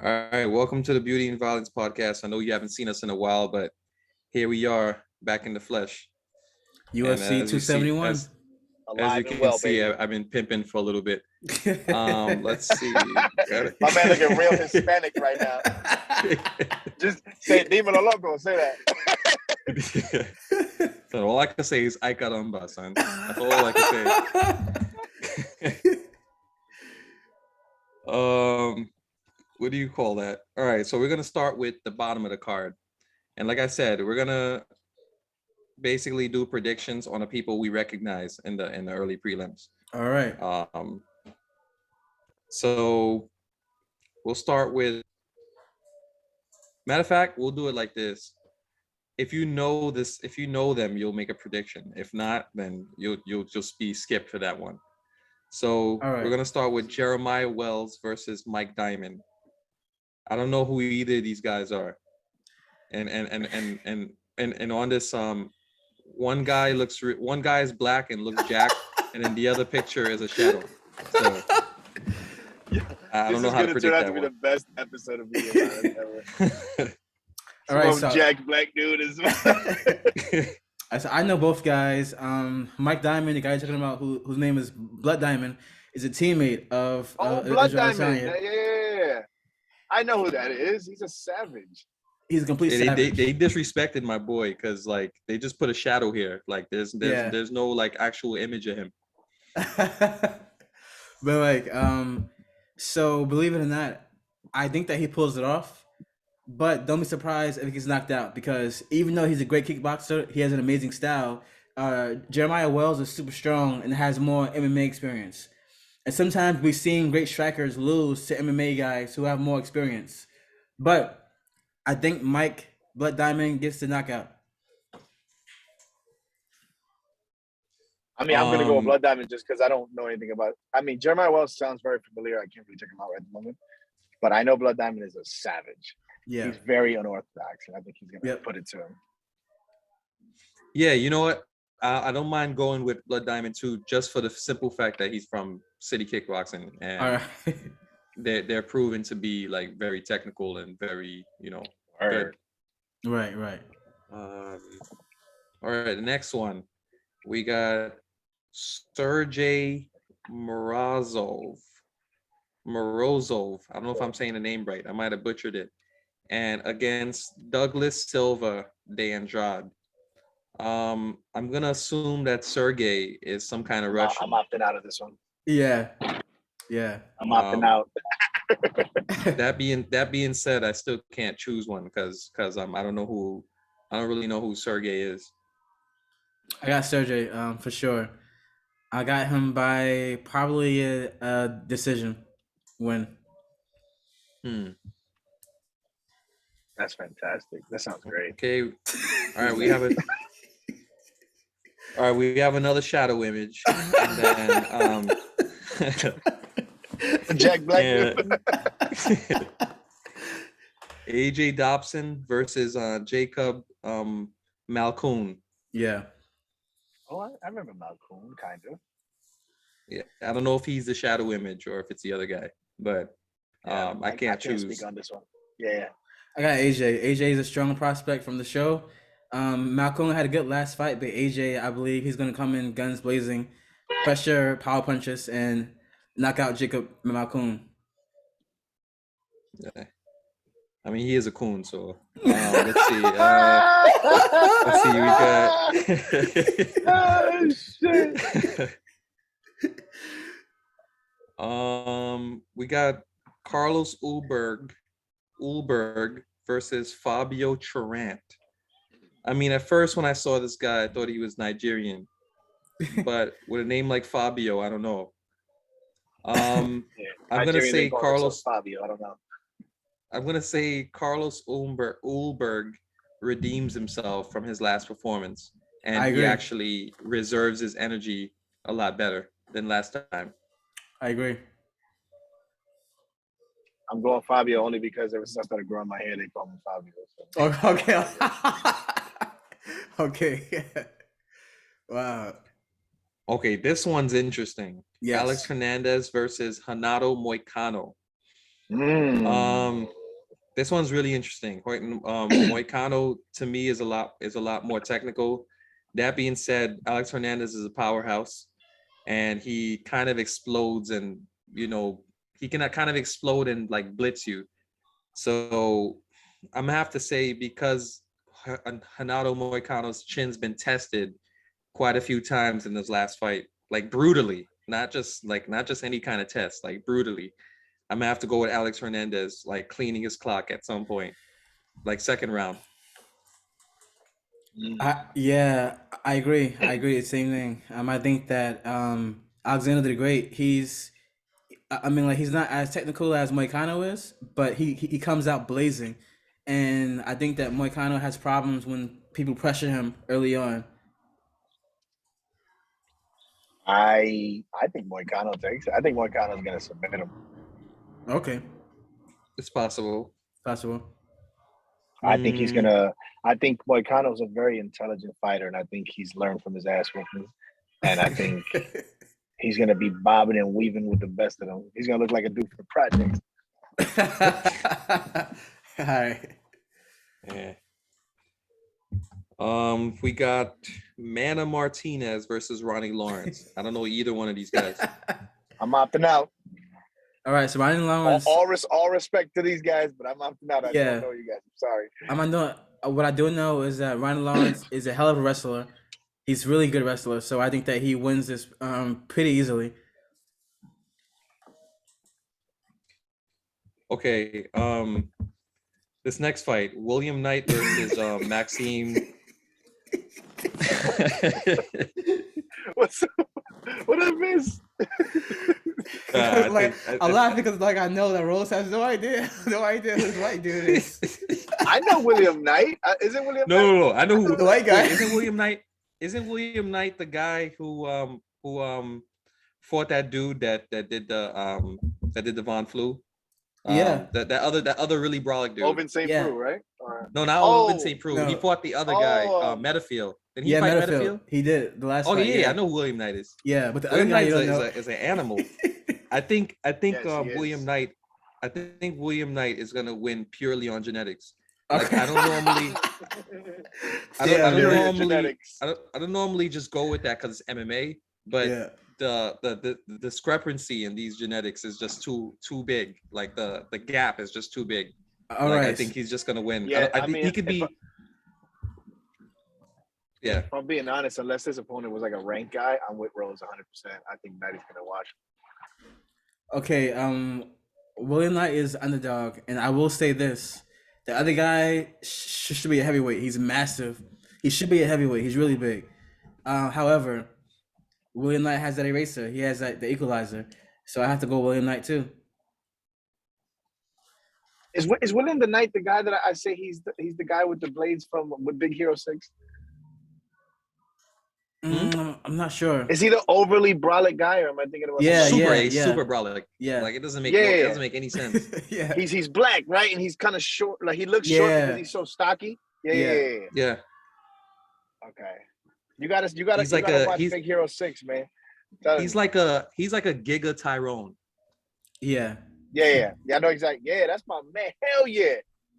All right, welcome to the Beauty and Violence podcast. I know you haven't seen us in a while, but here we are back in the flesh. And UFC 271. as you Alive and can well, see, baby. I've been pimping for a little bit. Let's see. My man looking real Hispanic right now. Just say "Dímelo loco," say that. So all I can say is "Ay caramba," son. That's all I can say. What do you call that? All right, so we're gonna start with the bottom of the card, and like I said, we're gonna basically do predictions on the people we recognize in the early prelims. All right. So we'll start with. Matter of fact, we'll do it like this. If you know them, you'll make a prediction. If not, then you'll just be skipped for that one. So We're gonna start with Jeremiah Wells versus Mike Diamond. I don't know who either of these guys are, and on this one guy is black and looks jacked, and then the other picture is a shadow. So I don't know how to predict that one. This is going to turn out to be the best episode of Video ever. All right, so Jack Black dude is. I know both guys. Mike Diamond, the guy you're talking about, whose name is Blood Diamond, is a teammate of Blood Diamond. Yeah. I know who that is. He's a savage. He's a complete savage. They disrespected my boy because like they just put a shadow here. Like there's no like actual image of him. But like so believe it or not, I think that he pulls it off. But don't be surprised if he gets knocked out, because even though he's a great kickboxer, he has an amazing style. Jeremiah Wells is super strong and has more MMA experience. And sometimes we've seen great strikers lose to MMA guys who have more experience. But I think Mike Blood Diamond gets the knockout. I mean, I'm going to go with Blood Diamond just because I don't know anything about it. I mean, Jeremiah Wells sounds very familiar. I can't really check him out at the moment. But I know Blood Diamond is a savage. Yeah. He's very unorthodox, and I think he's going to put it to him. Yeah, you know what? I don't mind going with Blood Diamond too, just for the simple fact that he's from City Kickboxing, and they're proven to be like very technical and very, good. Right. All right, the next one, we got Sturgeon Morozov. I don't know if I'm saying the name right. I might have butchered it. And against Douglas Silva de Andrade. I'm gonna assume that Sergey is some kind of Russian. I'm opting out of this one. Yeah. I'm opting out. That being said, I still can't choose one because I don't really know who Sergey is. I got Sergey for sure. I got him by probably a decision win. That's fantastic. That sounds great. Okay. All right, we have another shadow image. And then Jack Black. AJ Dobson versus Jacob Malkoon. Yeah. Oh, I remember Malkoon, kind of. Yeah, I don't know if he's the shadow image or if it's the other guy, but I can't choose. Speak on this one. Yeah. I got AJ. AJ is a strong prospect from the show. Malkoon had a good last fight, but AJ, I believe he's going to come in guns blazing, pressure, power punches, and knock out Jacob Malkoon. Yeah. I mean, he is a coon, so let's see. We got. Oh shit! We got Carlos Ullberg versus Fabio Trant. I mean, at first when I saw this guy, I thought he was Nigerian, but with a name like Fabio, I don't know. I'm gonna say Carlos Fabio. I don't know. I'm gonna say Carlos Ullberg redeems himself from his last performance, and he actually reserves his energy a lot better than last time. I agree. I'm going Fabio only because ever since I started growing my hair, they call me Fabio. So. Okay. Wow. Okay, this one's interesting. Yes. Alex Hernandez versus Hanado Moycano. This one's really interesting. Moycano to me is a lot more technical. That being said, Alex Hernandez is a powerhouse, and he kind of explodes, and he can kind of explode and like blitz you. So I'm gonna have to say, because Hanado Moycano's chin's been tested quite a few times in this last fight, like brutally, not just any kind of test, like brutally. I'm gonna have to go with Alex Hernandez, like cleaning his clock at some point, like second round. Yeah, I agree. The same thing. I think that Alexander the Great, he's not as technical as Moicano is, but he comes out blazing, and I think that Moicano has problems when people pressure him early on. I think Moicano takes it. I think Moicano's gonna submit him. Okay, it's possible. I think he's gonna. I think Moicano's a very intelligent fighter, and I think he's learned from his ass whooping. And I think he's gonna be bobbing and weaving with the best of them. He's gonna look like a dude from the projects. All right. Yeah. We got Mana Martinez versus Ronnie Lawrence. I don't know either one of these guys. I'm opting out. All right, so Ronnie Lawrence. All respect to these guys, but I'm opting out. I don't know you guys. I'm sorry. What I do know is that Ronnie Lawrence is a hell of a wrestler. He's a really good wrestler, so I think that he wins this pretty easily. Okay. This next fight, William Knight versus Maxime. What I miss? I'm laughing because I know that Rose has no idea who the white dude is. I know William Knight. Isn't William? No. I know who the white guy. Isn't William Knight? Isn't William Knight the guy who fought that dude that did the Von Flu? That other really brolic dude. Ovin St. Preux, right? No, not Ovin St. Preux. No. He fought the other guy, Metafield. Did he fight Metafield? He did the last. fight, I know who William Knight is. Yeah, but the William other Knight is an animal. I think William Knight. I think William Knight is gonna win purely on genetics. Like I don't normally just go with that because it's MMA, but the discrepancy in these genetics is just too big. Like the gap is just too big. I think he's just gonna win. Yeah, I think he could be. Yeah. If I'm being honest, unless his opponent was like a ranked guy, I'm with Rose 100%. I think Knight is gonna watch. Okay, William Knight is underdog, and I will say this: the other guy should be a heavyweight. He's massive. He should be a heavyweight. He's really big. However, William Knight has that eraser. He has the equalizer. So I have to go William Knight too. Is William the Knight the guy that I say he's the guy with the blades with Big Hero 6? I'm not sure. Is he the overly brolic guy, or am I thinking about? Super brolic. Yeah, like it doesn't make any sense. Yeah, he's black, right? And he's kind of short. Like he looks short because he's so stocky. Yeah. Okay, you gotta watch Big Hero 6, man. He's like a Giga Tyrone. Yeah. I know exactly. Yeah, that's my man. Hell yeah,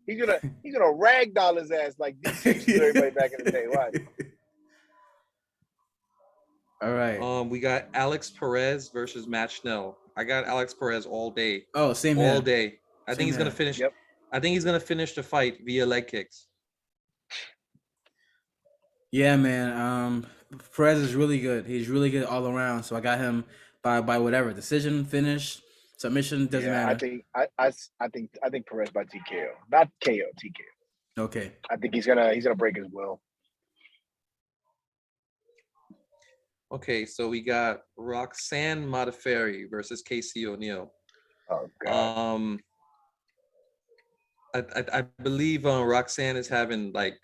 he's gonna ragdoll his ass like DC used to do everybody back in the day. Why? All right. We got Alex Perez versus Matt Schnell. I got Alex Perez all day. Oh, same all here. day. I think he's gonna finish. Yep. I think he's gonna finish the fight via leg kicks. Yeah, man. Perez is really good. He's really good all around. So I got him by whatever decision, finish, submission, doesn't matter. I think Perez by TKO, not KO, TKO. Okay. I think he's gonna break his will. Okay, so we got Roxanne Modafferi versus Casey O'Neill. Oh God. I believe Roxanne is having like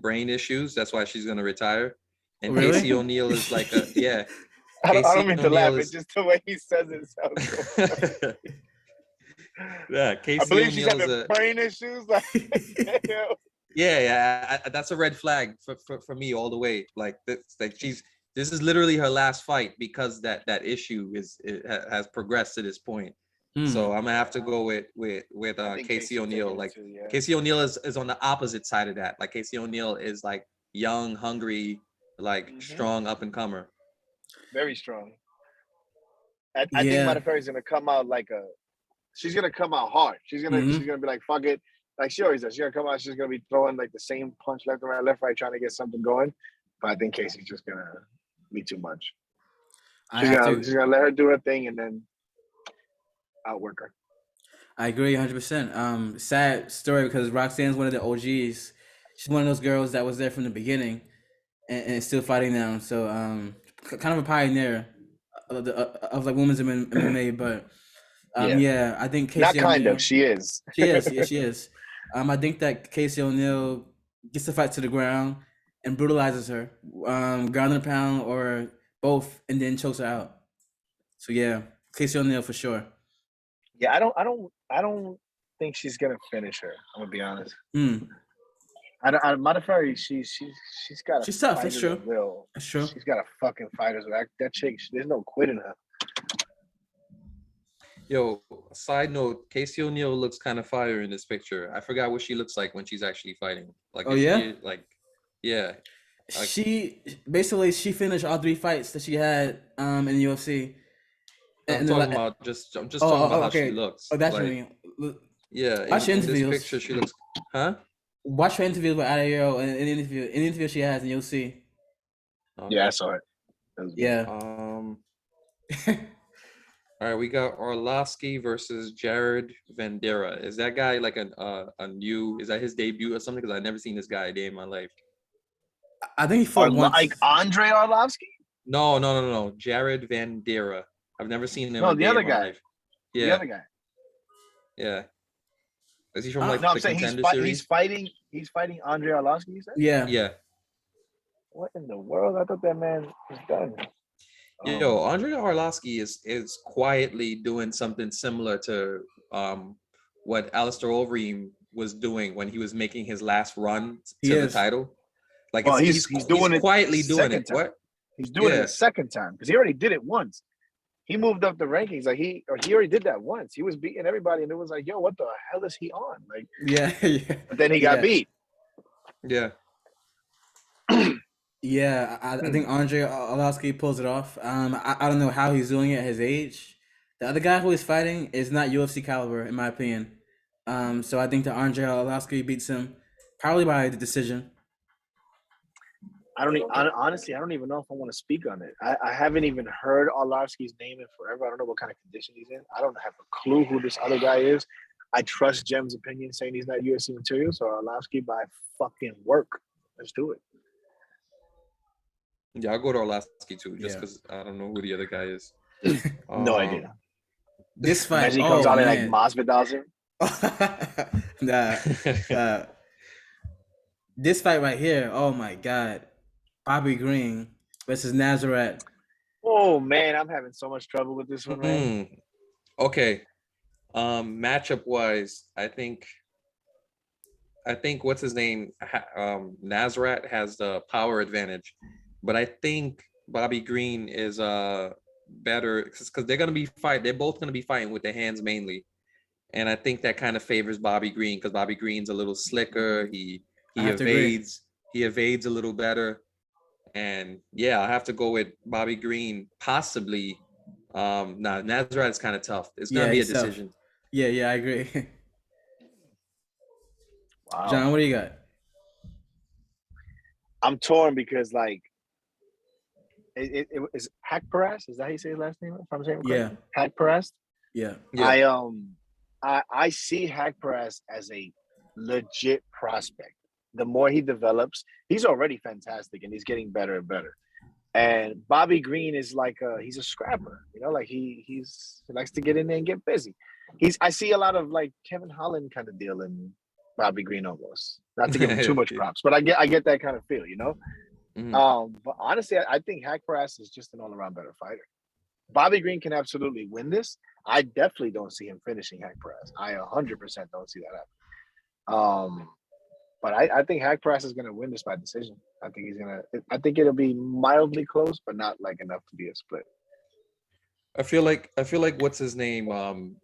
brain issues. That's why she's gonna retire. And really? Casey O'Neill is like I don't mean to laugh. It's just the way he says it sounds so yeah, Casey I believe O'Neill she's having brain issues. Like, that's a red flag for me all the way. Like this is literally her last fight because that issue has progressed to this point. So I'm gonna have to go with Casey O'Neill. Like Casey O'Neill is on the opposite side of that. Like Casey O'Neill is like young, hungry, like strong up and comer. Very strong. I think Mataferri's gonna come out she's gonna come out hard. She's gonna be like, fuck it. Like she always does. She's gonna come out, she's gonna be throwing like the same punch left and right, trying to get something going. But I think Casey's just gonna be too much. She's gonna let her do her thing and then outwork her. I agree 100%. Sad story because Roxanne's one of the OGs. She's one of those girls that was there from the beginning and still fighting now. So kind of a pioneer of like women's MMA. But I think Casey O'Neill, she is. She is. Yeah, she is. I think that Casey O'Neill gets the fight to the ground and brutalizes her, ground and pound or both, and then chokes her out. So yeah, Casey O'Neill for sure. Yeah, I don't think she's gonna finish her. I'm gonna be honest. Mataferri, she's tough. That's true. That's true. She's got a fucking fighter's that chick. There's no quitting her. Yo, side note, Casey O'Neill looks kind of fire in this picture. I forgot what she looks like when she's actually fighting. Like, she basically she finished all 3 fights that she had in the UFC. I'm talking about talking about how she looks. Oh, that's like, what I mean. Yeah, watch in interviews. This picture, she looks, Watch her interviews with Adayero and an interview she has, and you'll see. Yeah, I saw it. Yeah. All right, we got Arlosky versus Jared Van Dara. Is that guy like a new? Is that his debut or something? Because I've never seen this guy a day in my life. I think he fought once. Like Andre Arlovsky? No. Jared Van Dara. I've never seen him. No, the other guy. Yeah. The other guy. Yeah. Is he from like no, the I'm saying he's fighting Andre Arlovsky, you said? Yeah. Yeah. What in the world? I thought that man was done. Yo, Andre Arlosky is quietly doing something similar to what Alistair Overeem was doing when he was making his last run to the title. Like he's doing it quietly doing it. What? He's doing it a second time because he already did it once. He moved up the rankings. Like he already did that once. He was beating everybody, and it was like, yo, what the hell is he on? Like, yeah. But then he got beat. Yeah. Yeah, I think Andre Arlovsky pulls it off. I don't know how he's doing it at his age. The other guy who he's fighting is not UFC caliber, in my opinion. So I think that Andre Arlovsky beats him probably by the decision. Honestly, I don't even know if I want to speak on it. I haven't even heard Arlovsky's name in forever. I don't know what kind of condition he's in. I don't have a clue who this other guy is. I trust Jem's opinion saying he's not UFC material, so Arlovsky by fucking work. Let's do it. Yeah, I'll go to Arlosky too, just because I don't know who the other guy is. No idea. This fight, he comes out in like Masvidal. This fight right here, oh my God. Bobby Green versus Nazareth. Oh man, I'm having so much trouble with this one, man. Okay. Matchup wise, I think what's his name? Nazareth has the power advantage, but I think Bobby Green is better because they're both gonna be fighting with their hands mainly. And I think that kind of favors Bobby Green because Bobby Green's a little slicker. He evades a little better. And yeah, I have to go with Bobby Green, possibly. Nazareth is kind of tough. It's gonna be a decision. Tough. Yeah, I agree. Wow. John, what do you got? I'm torn because like it is Hack Perez. Is that how you say his last name? If I'm saying it correctly? Hack Perez. Yeah. I see Hack Perez as a legit prospect. The more he develops, he's already fantastic and he's getting better and better. And Bobby Green is like he's a scrapper, you know, like he likes to get in there and get busy. I see a lot of like Kevin Holland kind of deal in Bobby Green almost. Not to give him too much props, but I get that kind of feel, you know. But honestly, I think Hack Perez is just an all-around better fighter. Bobby Green can absolutely win this. I definitely don't see him finishing Hack Perez. I 100% don't see that happen. But I think Hack Perez is going to win this by decision. I think it'll be mildly close, but not like enough to be a split. I feel like what's his name?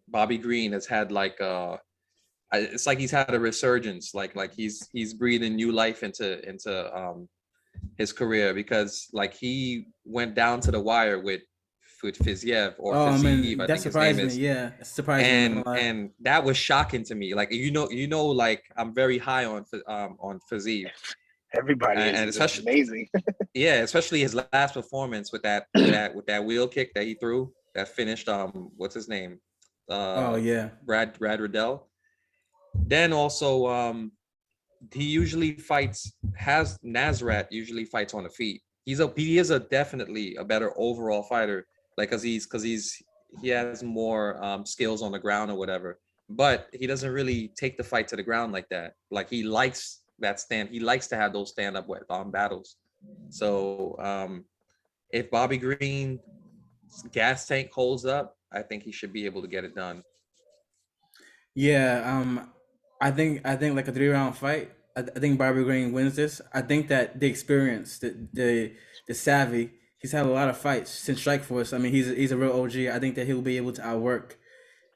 Bobby Green has had like it's like he's had a resurgence. Like he's breathing new life into his career, because like he went down to the wire with Fiziev, or Oh, I Fiziev, mean, I that think his name surprised me. is. Yeah, it surprised me. I'm not gonna lie. And that was shocking to me. Like like I'm very high on Fiziev, Everybody is. and He's especially amazing. yeah, especially his last performance with that wheel kick that he threw that finished what's his name, Oh uh yeah, Brad Riddell. Then also he usually fights has Nazareth usually fights on the feet. He is a definitely a better overall fighter, like because he has more skills on the ground or whatever. But he doesn't really take the fight to the ground like that. Like he likes that stand. He likes to have those stand up battles. So if Bobby Green gas tank holds up, I think he should be able to get it done. yeah. I think like a 3 round fight. I think Barbie Green wins this. I think that the experience, the savvy. He's had a lot of fights since Strikeforce. I mean, he's a real OG. I think that he'll be able to outwork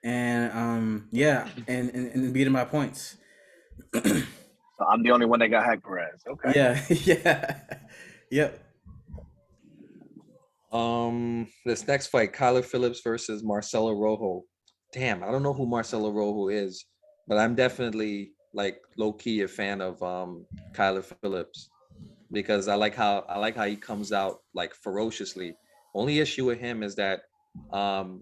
and yeah, and beat him by points. So I'm the only one that got hacked, Perez. Okay. Yeah, yeah, yep. This next fight, Kyla Phillips versus Marcelo Rojo. Damn, I don't know who Marcelo Rojo is, but I'm definitely like low key a fan of Kyla Phillips, because I like how he comes out like ferociously. Only issue with him is that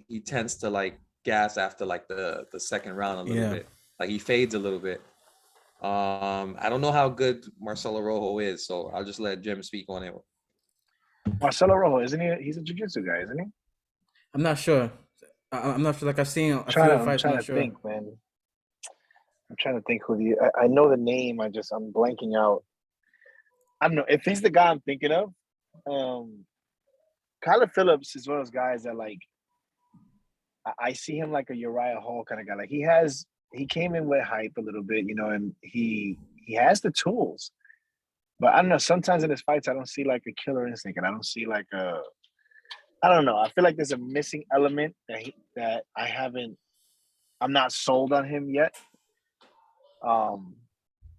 he tends to like gas after like the second round a little Yeah. bit. Like he fades a little bit. I don't know how good Marcelo Rojo is, so I'll just let Jim speak on it. Marcelo Rojo, isn't he? He's a jiu-jitsu guy, isn't he? I'm not sure. I'm not sure. Like I've seen a few of the I'm fights. I'm trying not to sure. think, man. I'm trying to think who I know the name. I'm blanking out. I don't know if he's the guy I'm thinking of. Kyler Phillips is one of those guys that like I see him like a Uriah Hall kind of guy. Like he came in with hype a little bit, and he has the tools. But I don't know. Sometimes in his fights, I don't see like a killer instinct, and I don't see like I don't know. I feel like there's a missing element that I'm not sold on him yet.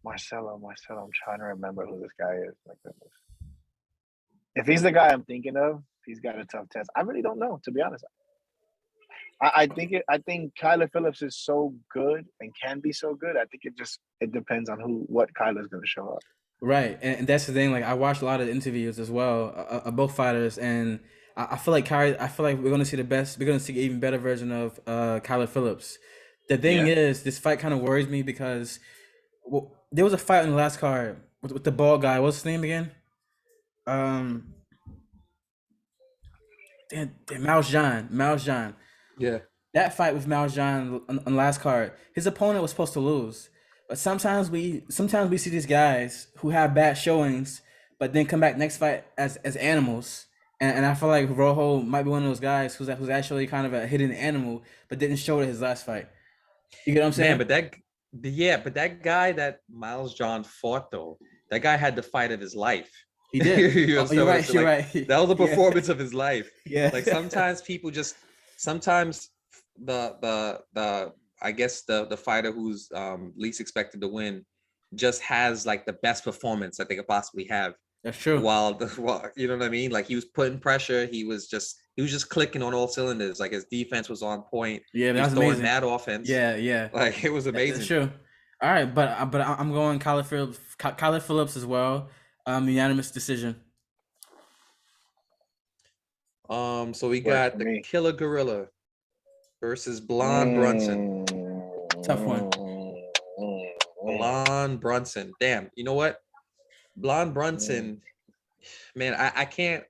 Marcelo. I'm trying to remember who this guy is. My goodness. If he's the guy I'm thinking of, he's got a tough test. I really don't know, to be honest. I think Kyler Phillips is so good and can be so good. I think it depends on what Kyler's going to show up. Right, and that's the thing. Like I watched a lot of interviews as well of both fighters, and I feel like I feel like we're gonna see the best. We're gonna see an even better version of Kyler Phillips. The thing is, this fight kind of worries me because there was a fight in the last card with the bald guy. What's his name again? Um, Miles John. Yeah. That fight with Miles John on last card, his opponent was supposed to lose. But sometimes we see these guys who have bad showings, but then come back next fight as animals. And I feel like Rojo might be one of those guys who's actually kind of a hidden animal, but didn't show it his last fight. You get what I'm saying? Man, but that guy that Miles John fought though, that guy had the fight of his life. He did. You're right. You're right. That was the performance of his life. Yeah. Like sometimes the I guess the fighter who's least expected to win just has like the best performance that they could possibly have. That's true. While you know what I mean? Like he was putting pressure, he was just clicking on all cylinders. Like his defense was on point. Yeah, he was that's throwing amazing. mad offense. Yeah. Like it was amazing. That's true. All right, but I'm going Kyler Phillips as well. Unanimous decision. So we got the Killer Gorilla versus Blonde Brunson. Tough one. Blonde Brunson. Damn. You know what? Blonde Brunson, man, I can't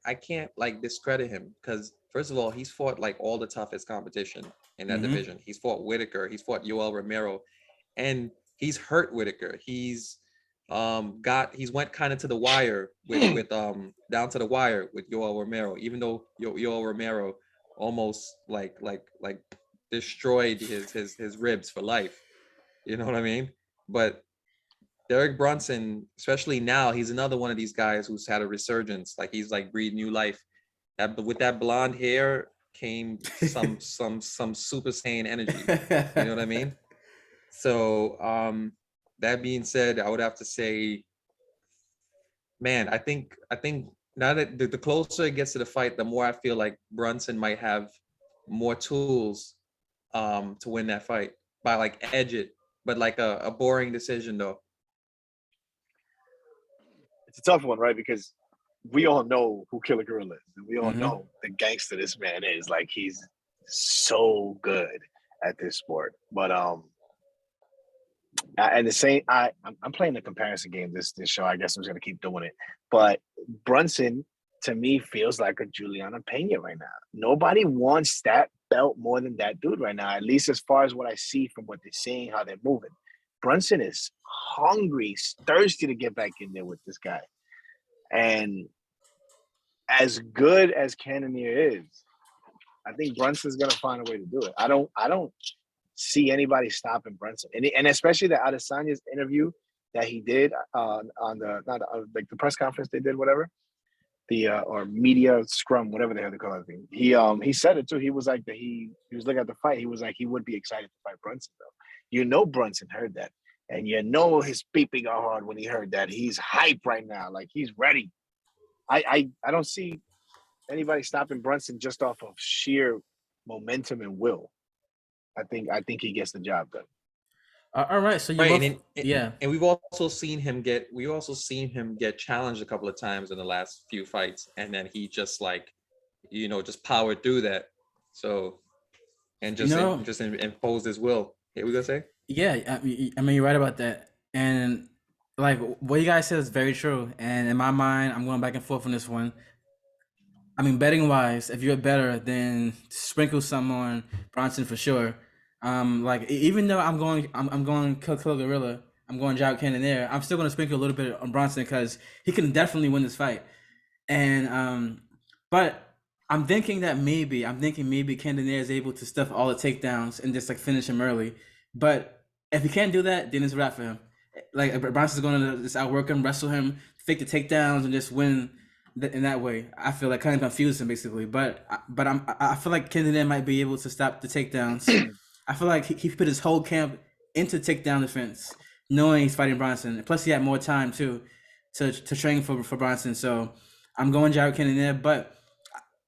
like discredit him, because first of all, he's fought like all the toughest competition in that division. He's fought Whitaker, he's fought Yoel Romero, and he's hurt Whitaker. He's went kind of to the wire with down to the wire with Yoel Romero, even though Yoel Romero almost like destroyed his ribs for life. You know what I mean? But Derek Brunson, especially now, he's another one of these guys who's had a resurgence. Like he's like breathed new life. With that blonde hair, came some super saiyan energy. You know what I mean? So that being said, I would have to say, man, I think now that the closer it gets to the fight, the more I feel like Brunson might have more tools to win that fight by like edge it, but like a boring decision though. It's a tough one, right? Because we all know who Killer Gorilla is, and we all know the gangster this man is. Like, he's so good at this sport. But and the same, I'm playing the comparison game this show. I guess I'm just gonna keep doing it. But Brunson, to me, feels like a Juliana Pena right now. Nobody wants that belt more than that dude right now, at least as far as what I see from what they're saying, how they're moving. Brunson is hungry, thirsty to get back in there with this guy. And as good as Cannonier is, I think Brunson's gonna find a way to do it. I don't see anybody stopping Brunson, and especially the Adesanya's interview that he did on the press conference they did, whatever, the or media scrum, whatever the hell they call it. He said it too. He was like that. He was looking at the fight. He was like he would be excited to fight Brunson though. You know, Brunson heard that, and you know his beeping are hard when he heard that. He's hype right now, like he's ready. I don't see anybody stopping Brunson just off of sheer momentum and will. I think he gets the job done. All right, so and we've also seen him get challenged a couple of times in the last few fights, and then he just like, just powered through that. So, and just imposed his will. Hey, we gonna say? Yeah, I mean, you're right about that, and like what you guys said is very true. And in my mind, I'm going back and forth on this one. I mean, betting wise, if you're better, then sprinkle some on Brunson for sure. Like even though I'm going Kill Gorilla, I'm going Jared Cannonier, I'm still going to sprinkle a little bit on Brunson because he can definitely win this fight. And but I'm thinking maybe Cannonier is able to stuff all the takedowns and just like finish him early. But if he can't do that, then it's a wrap for him. Like Brunson's going to just outwork him, wrestle him, fake the takedowns, and just win in that way. I feel like kind of confused him basically. But I feel like Cannonier might be able to stop the takedowns. I feel like he put his whole camp into takedown defense, knowing he's fighting Brunson. Plus, he had more time too to train for Brunson. So I'm going Jared Cannonier, but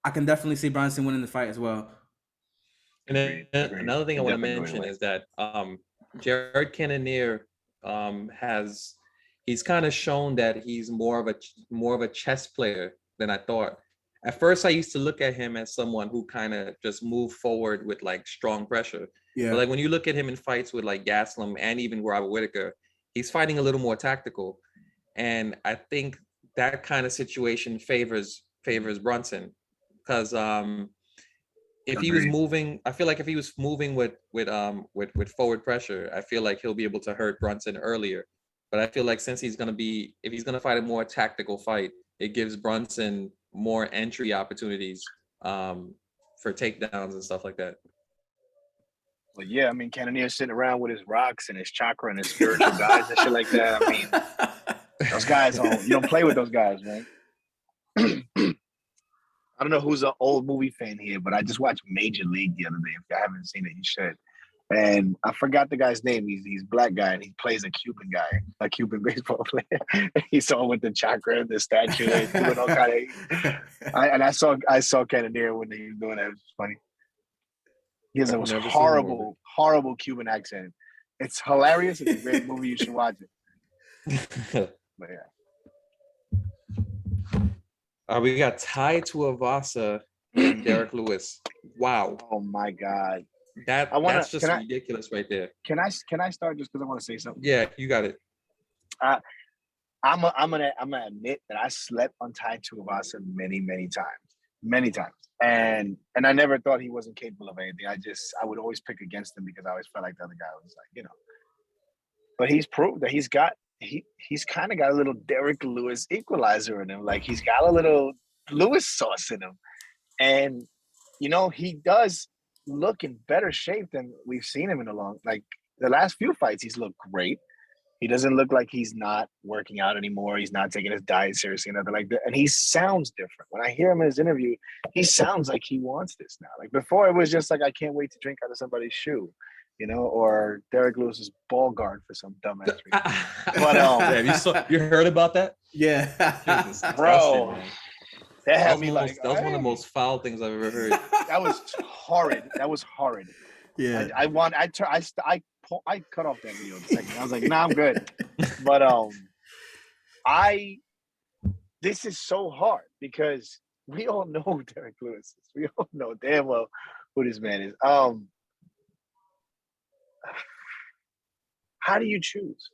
I can definitely see Brunson winning the fight as well. And then another thing I want to mention is that Jared Cannonier he's kind of shown that he's more of a chess player than I thought. At first, I used to look at him as someone who kind of just moved forward with like strong pressure. Yeah. But like when you look at him in fights with like Gaslam and even Robert Whittaker, he's fighting a little more tactical. And I think that kind of situation favors Brunson because if he was moving, I feel like if he was moving with forward pressure, I feel like he'll be able to hurt Brunson earlier. But I feel like since if he's gonna fight a more tactical fight, it gives Brunson more entry opportunities for takedowns and stuff like that. Well, yeah, I mean, Cannonier's sitting around with his rocks and his chakra and his spiritual guides and shit like that. I mean, those guys you don't play with those guys, man. I don't know who's an old movie fan here, but I just watched Major League the other day. If you haven't seen it, you should. And I forgot the guy's name. He's a black guy, and he plays a Cuban guy, a Cuban baseball player. He's all with the chakra, the statue, and doing all kind of. I saw Cannonier when he was doing that. It was funny. He has a horrible Cuban accent. It's hilarious. It's a great movie. You should watch it. But yeah. We got Tai Tuivasa and Derek Lewis. Wow. Oh my God. That's just ridiculous right there. Can I start just because I want to say something? Yeah, you got it. I'm gonna admit that I slept on Tai Tuivasa many times, and I never thought he wasn't capable of anything. I would always pick against him because I always felt like the other guy was like, But he's proved that he's kind of got a little Derek Lewis equalizer in him. Like he's got a little Lewis sauce in him, and he does look in better shape than we've seen him in the last few fights. He's looked great. He doesn't look like he's not working out anymore. He's not taking his diet seriously, nothing like that. And he sounds different. When I hear him in his interview, he sounds like he wants this now. Like before, it was just like, I can't wait to drink out of somebody's shoe, or Derek Lewis's ball guard for some dumbass reason. But you heard about that? Yeah, bro. Man. That was one of the most foul things I've ever heard. That was horrid. Yeah, I cut off that video in a second. I was like, nah, I'm good. But this is so hard because we all know who Derek Lewis is. We all know damn well who this man is. How do you choose?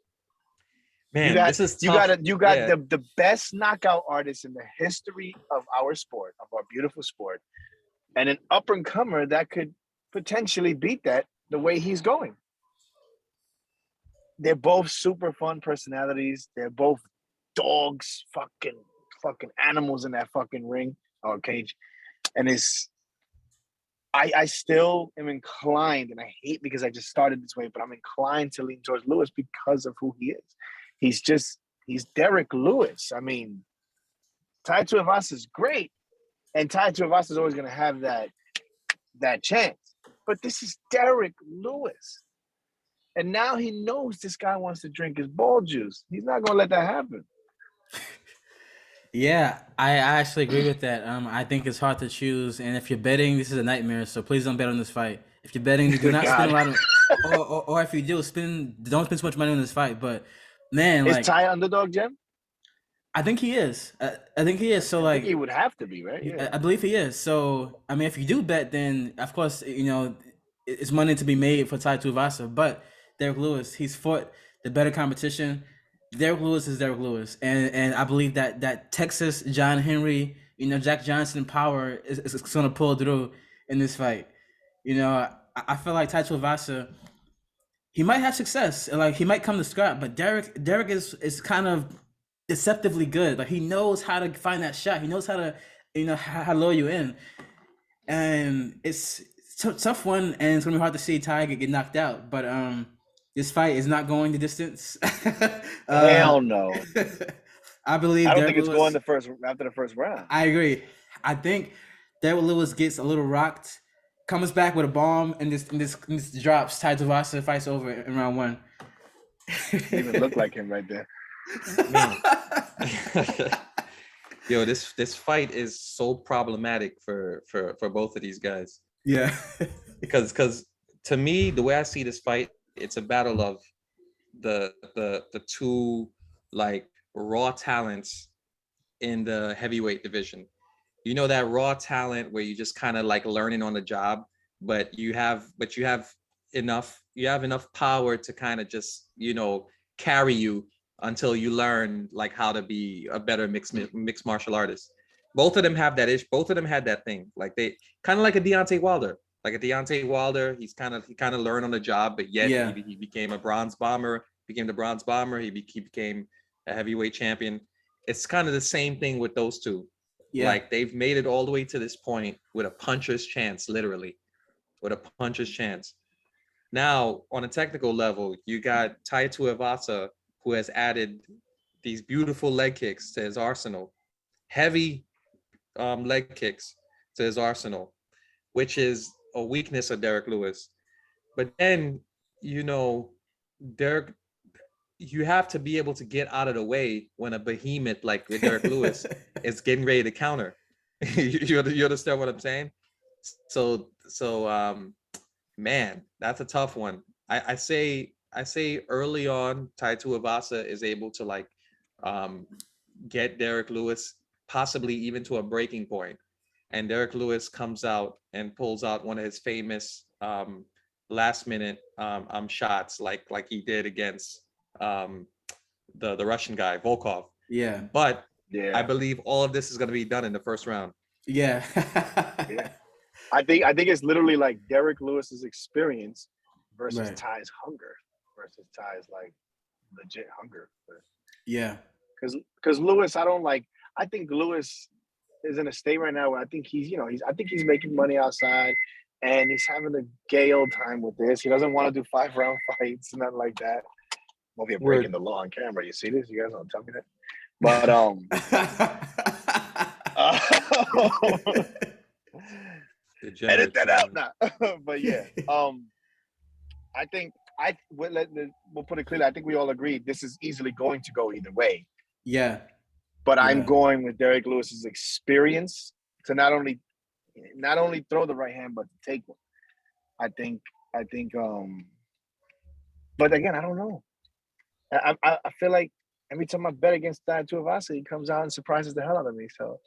Man, this is tough. You got the best knockout artist in the history of our sport, of our beautiful sport, and an up and comer that could potentially beat that the way he's going. They're both super fun personalities. They're both dogs, fucking animals in that fucking ring or cage. And I still am inclined, and I hate because I just started this way, but I'm inclined to lean towards Lewis because of who he is. He's Derek Lewis. I mean, Tai Tuivasa is great, and Tai Tuivasa is always going to have that chance. But this is Derek Lewis. And now he knows this guy wants to drink his ball juice. He's not going to let that happen. Yeah, I actually agree with that. I think it's hard to choose. And if you're betting, this is a nightmare. So please don't bet on this fight. If you're betting, do not spend a lot of or if you do, don't spend so much money on this fight. But man, is Tai underdog, Jim? I think he is. I think he is. So I think he would have to be, right? Yeah. I believe he is. So I mean, if you do bet, then of course it's money to be made for Tai Tuivasa. But Derek Lewis, he's fought the better competition. Derek Lewis is Derek Lewis, and I believe that Texas John Henry, Jack Johnson power is going to pull through in this fight. I feel like Tai Tuivasa, he might have success, like he might come to scrap, but Derek is kind of deceptively good. Like he knows how to find that shot. He knows how to how to lure you in, and it's a tough one, and it's gonna be hard to see Tai get knocked out. But this fight is not going the distance. Hell no. I believe. I don't think it's going after the first round. I agree. I think Derek Lewis gets a little rocked, comes back with a bomb, and this drops. Tai Tuivasa, fights over in round 1. Doesn't even look like him right there. Yo, this fight is so problematic for both of these guys. Yeah. because to me, the way I see this fight, it's a battle of the two like raw talents in the heavyweight division. That raw talent where you just kind of like learning on the job, but you have enough power to kind of just carry you until you learn like how to be a better mixed martial artist. Both of them have that issue. Both of them had that thing. Like they kind of like a Deontay Wilder. Like a Deontay Wilder, he kind of learned on the job, but yet he became a bronze bomber. Became the bronze bomber. He became a heavyweight champion. It's kind of the same thing with those two. Yeah. Like they've made it all the way to this point with a puncher's chance, literally, with a puncher's chance. Now, on a technical level, you got Tai Tuivasa, who has added these beautiful leg kicks to his arsenal, heavy leg kicks to his arsenal, which is a weakness of Derek Lewis. But then, Derek, you have to be able to get out of the way when a behemoth like Derek Lewis is getting ready to counter. you understand what I'm saying? So man, that's a tough one. I say early on, Tai Tuivasa is able to like get Derek Lewis possibly even to a breaking point. And Derek Lewis comes out and pulls out one of his famous last minute shots like he did against the Russian guy, Volkov. Yeah. But I believe all of this is going to be done in the first round. Yeah. Yeah. I think it's literally like Derek Lewis's experience versus Tai's hunger versus Tai's like legit hunger. Yeah. Because Lewis, I think Lewis is in a state right now where I think he's making money outside and he's having a gay old time with this. He doesn't want to do 5-round fights, nothing like that. over here breaking the law on camera. You see this? You guys don't tell me that. But edit that out now. But yeah, I think we'll put it clearly. I think we all agree this is easily going to go either way. Yeah. But I'm going with Derek Lewis's experience to not only throw the right hand, but to take one. I think. But again, I don't know. I feel like every time I bet against that Tuivasa, he comes out and surprises the hell out of me. So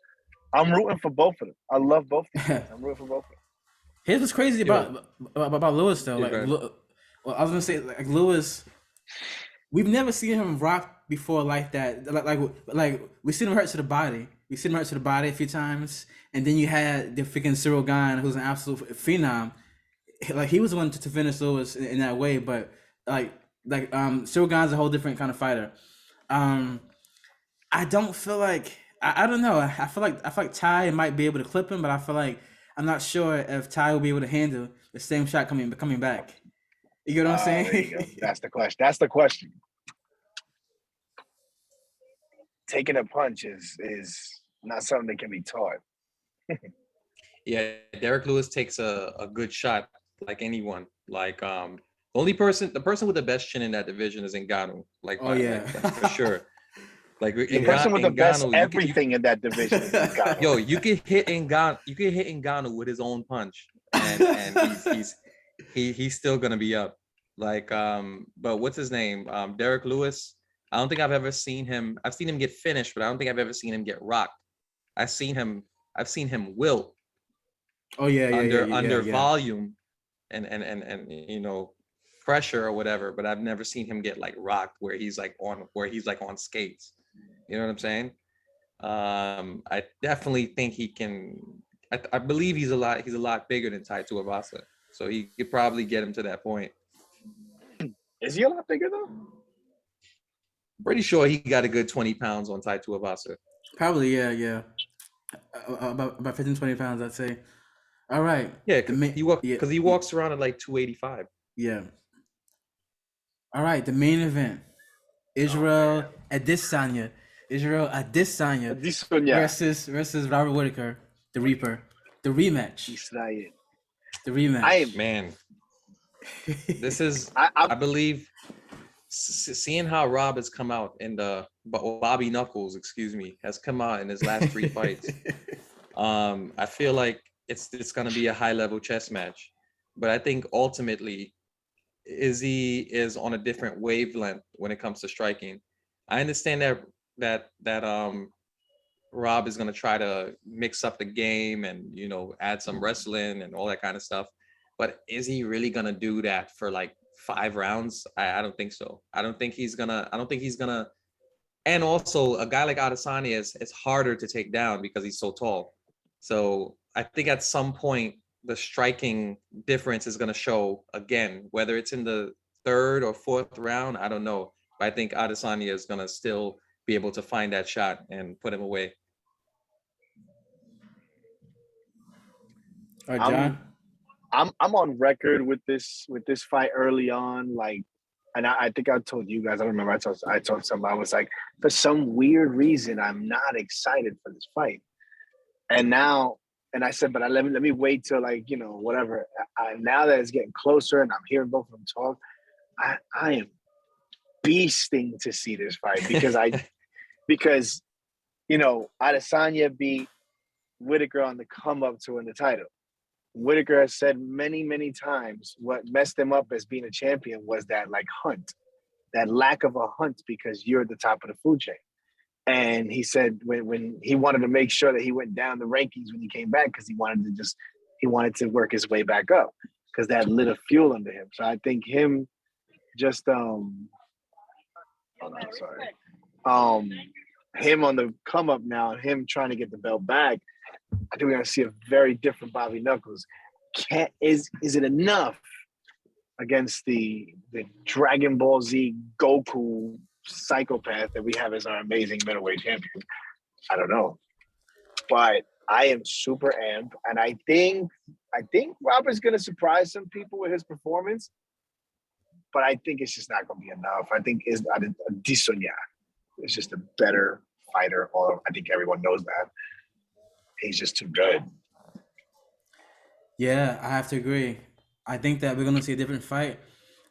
I'm rooting for both of them. I love both these guys. I'm rooting for both of them. Here's what's crazy about Lewis though. Like, well, I was gonna say like Lewis, we've never seen him rock before like that. Like we seen him hurt to the body. We seen him hurt to the body a few times, and then you had the freaking Cyril Gane, who's an absolute phenom. Like he was the one to finish Lewis in that way, but Cyril Gane's a whole different kind of fighter. I don't feel like I don't know. I feel like Ty might be able to clip him, but I feel like I'm not sure if Ty will be able to handle the same shot coming back. You get what I'm saying? There you go. That's the question. That's the question. Taking a punch is not something that can be taught. Yeah, Derek Lewis takes a good shot like anyone. Like the person with the best chin in that division is Ngannou. Like, for sure. Like the person with the best everything in that division is Ngannou. Yo, you can hit Ngannou with his own punch, and he's still gonna be up. Like, but what's his name? Derek Lewis. I don't think I've ever seen him. I've seen him get finished, but I don't think I've ever seen him get rocked. I've seen him wilt. Oh yeah, under volume, and pressure or whatever. But I've never seen him get like rocked where he's like on skates. You know what I'm saying? I definitely think he can. I believe he's a lot bigger than Tai Tuivasa, so he could probably get him to that point. Is he a lot bigger though? Pretty sure he got a good 20 pounds on Tai Tuivasa. Probably, yeah. About 15, 20 pounds, I'd say. All right. Yeah, because he walks around at like 285. Yeah. All right, the main event. Israel Adesanya versus Robert Whittaker, the Reaper. The rematch. Israel. The rematch. Man. This is, I believe, seeing how Rob has come out in Bobby Knuckles, has come out in his last 3 fights. I feel like it's going to be a high-level chess match. But I think ultimately, Izzy is on a different wavelength when it comes to striking. I understand that Rob is going to try to mix up the game and, add some wrestling and all that kind of stuff. But is he really going to do that for like 5 rounds? I don't think so. I don't think he's gonna. And also, a guy like Adesanya is harder to take down because he's so tall. So I think at some point the striking difference is going to show again, whether it's in the 3rd or 4th round. I don't know, but I think Adesanya is going to still be able to find that shot and put him away. All right, John. I'm on record with this fight early on, like, and I think I told you guys. I don't remember. I told somebody. I was like, for some weird reason, I'm not excited for this fight. And now, and I said, but let me wait till whatever. Now that it's getting closer, and I'm hearing both of them talk, I am beasting to see this fight because Adesanya beat Whittaker on the come up to win the title. Whittaker has said many, many times what messed him up as being a champion was that hunt, that lack of a hunt because you're at the top of the food chain. And he said when he wanted to make sure that he went down the rankings when he came back because he wanted to work his way back up because that lit a fuel under him. So I think him just him on the come up now and him trying to get the belt back. I think we're going to see a very different Bobby Knuckles. Is it enough against the Dragon Ball Z Goku psychopath that we have as our amazing middleweight champion? I don't know. But I am super amped. And I think Robert's going to surprise some people with his performance. but I think it's just not going to be enough. I think Adesanya is just a better fighter. Or I think everyone knows that. He's just too good. Yeah, I have to agree. I think that we're going to see a different fight.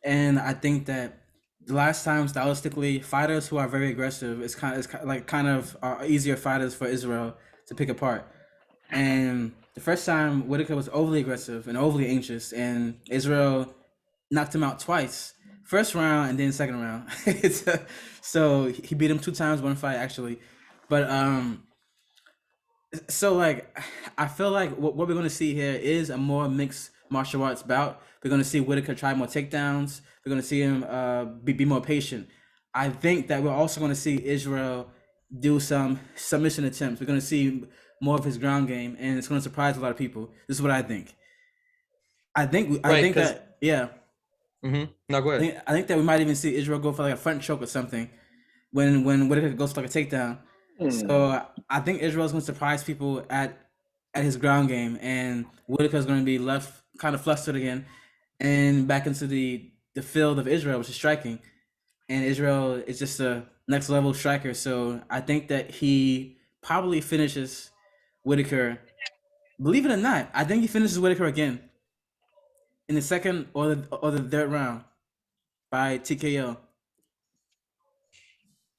And I think that the last time, stylistically, fighters who are very aggressive is kind of easier fighters for Israel to pick apart. And the first time, Whitaker was overly aggressive and overly anxious, and Israel knocked him out twice. First round and then second round. So he beat him 2 times, one fight actually. But so like I feel like what we're gonna see here is a more mixed martial arts bout. We're gonna see Whitaker try more takedowns. We're gonna see him be more patient. I think that we're also gonna see Israel do some submission attempts. We're gonna see more of his ground game, and it's gonna surprise a lot of people. This is what I think. I think that yeah. Mm-hmm. No, go ahead. I think that we might even see Israel go for like a front choke or something when Whitaker goes for like a takedown. So I think Israel's going to surprise people at his ground game, and Whitaker's going to be left kind of flustered again, and back into the field of Israel, which is striking. And Israel is just a next level striker. So I think that he probably finishes Whitaker. Believe it or not, I think he finishes Whitaker again in the second or the third round by TKO.